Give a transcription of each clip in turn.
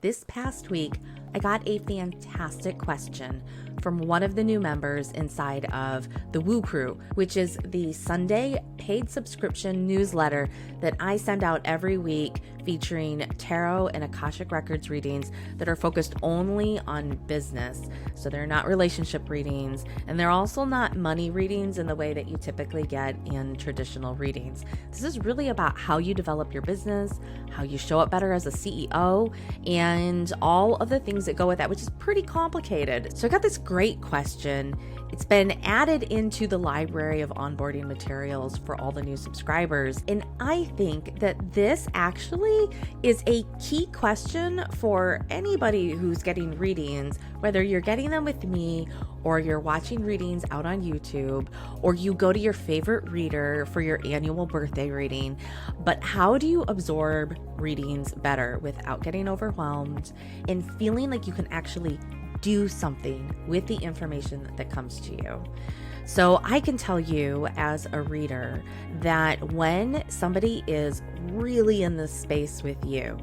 This past week, I got a fantastic question from one of the new members inside of the Woo Crew, which is the Sunday paid subscription newsletter that I send out every week featuring Tarot and Akashic Records readings that are focused only on business. So they're not relationship readings, and they're also not money readings in the way that you typically get in traditional readings. This is really about how you develop your business, how you show up better as a CEO, and all of the things that go with that, which is pretty complicated. So I got this great question. It's been added into the library of onboarding materials for all the new subscribers. And I think that this actually is a key question for anybody who's getting readings, whether you're getting them with me or you're watching readings out on YouTube, or you go to your favorite reader for your annual birthday reading. But how do you absorb readings better without getting overwhelmed and feeling like you can actually do something with the information that comes to you? So I can tell you as a reader that when somebody is really in this space with you,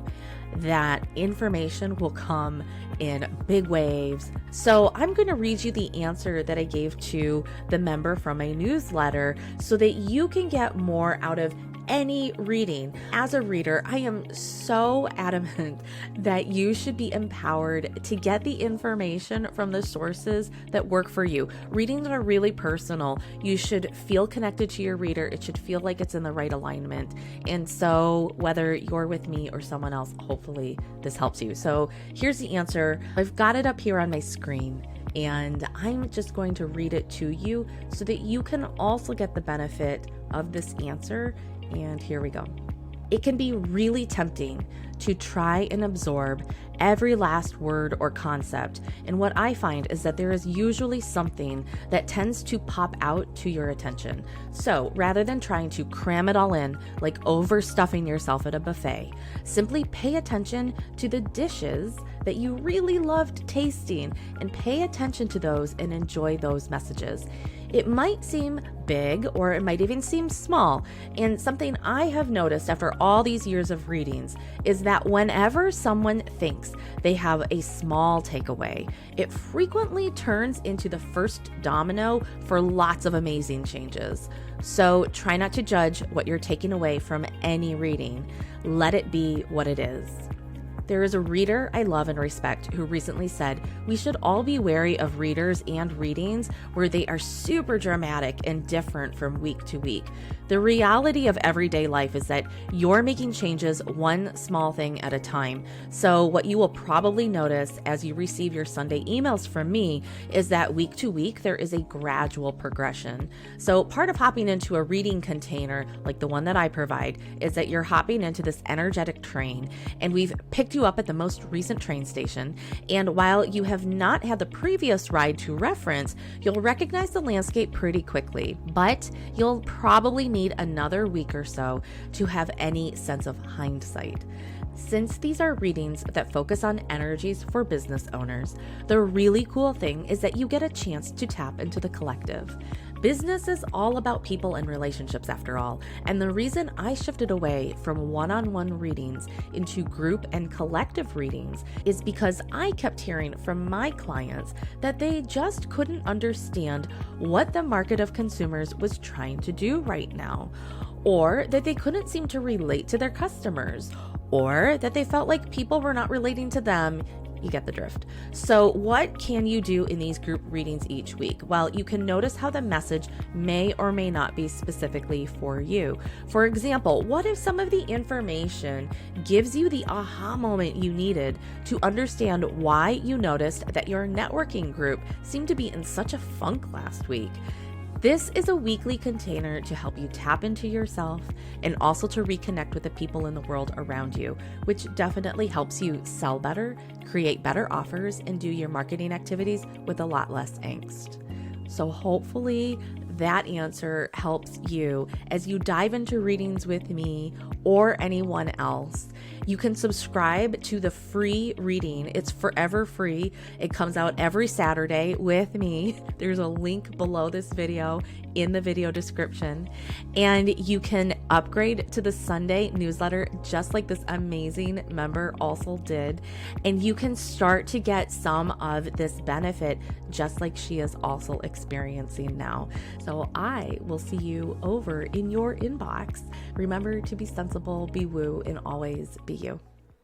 that information will come in big waves. So I'm going to read you the answer that I gave to the member from a newsletter so that you can get more out of any reading. As a reader, I am so adamant that you should be empowered to get the information from the sources that work for you. Readings are really personal. You should feel connected to your reader. It should feel like it's in the right alignment. And so whether you're with me or someone else, hopefully this helps you. So here's the answer. I've got it up here on my screen, and I'm just going to read it to you so that you can also get the benefit of this answer. And here we go. It can be really tempting to try and absorb every last word or concept. And what I find is that there is usually something that tends to pop out to your attention. So rather than trying to cram it all in, like overstuffing yourself at a buffet, simply pay attention to the dishes that you really loved tasting and pay attention to those and enjoy those messages. It might seem big, or it might even seem small. And something I have noticed after all these years of readings is that whenever someone thinks they have a small takeaway, it frequently turns into the first domino for lots of amazing changes. So try not to judge what you're taking away from any reading. Let it be what it is. There is a reader I love and respect who recently said, we should all be wary of readers and readings where they are super dramatic and different from week to week. The reality of everyday life is that you're making changes one small thing at a time. So what you will probably notice as you receive your Sunday emails from me is that week to week, there is a gradual progression. So part of hopping into a reading container like the one that I provide is that you're hopping into this energetic train, and we've picked you up at the most recent train station. And while you have not had the previous ride to reference, you'll recognize the landscape pretty quickly, but you'll probably need another week or so to have any sense of hindsight. Since these are readings that focus on energies for business owners, the really cool thing is that you get a chance to tap into the collective. Business is all about people and relationships after all, and the reason I shifted away from one-on-one readings into group and collective readings is because I kept hearing from my clients that they just couldn't understand what the market of consumers was trying to do right now, or that they couldn't seem to relate to their customers, or that they felt like people were not relating to them. You get the drift. So what can you do in these group readings each week? Well, you can notice how the message may or may not be specifically for you. For example, what if some of the information gives you the aha moment you needed to understand why you noticed that your networking group seemed to be in such a funk last week? This is a weekly container to help you tap into yourself and also to reconnect with the people in the world around you, which definitely helps you sell better, create better offers, and do your marketing activities with a lot less angst. So hopefully that answer helps you as you dive into readings with me or anyone else. You can subscribe to the free reading. It's forever free. It comes out every Saturday with me. There's a link below this video in the video description. And you can upgrade to the Sunday newsletter just like this amazing member also did. And you can start to get some of this benefit just like she is also experiencing now. So I will see you over in your inbox. Remember to be sensible, be woo, and always be you.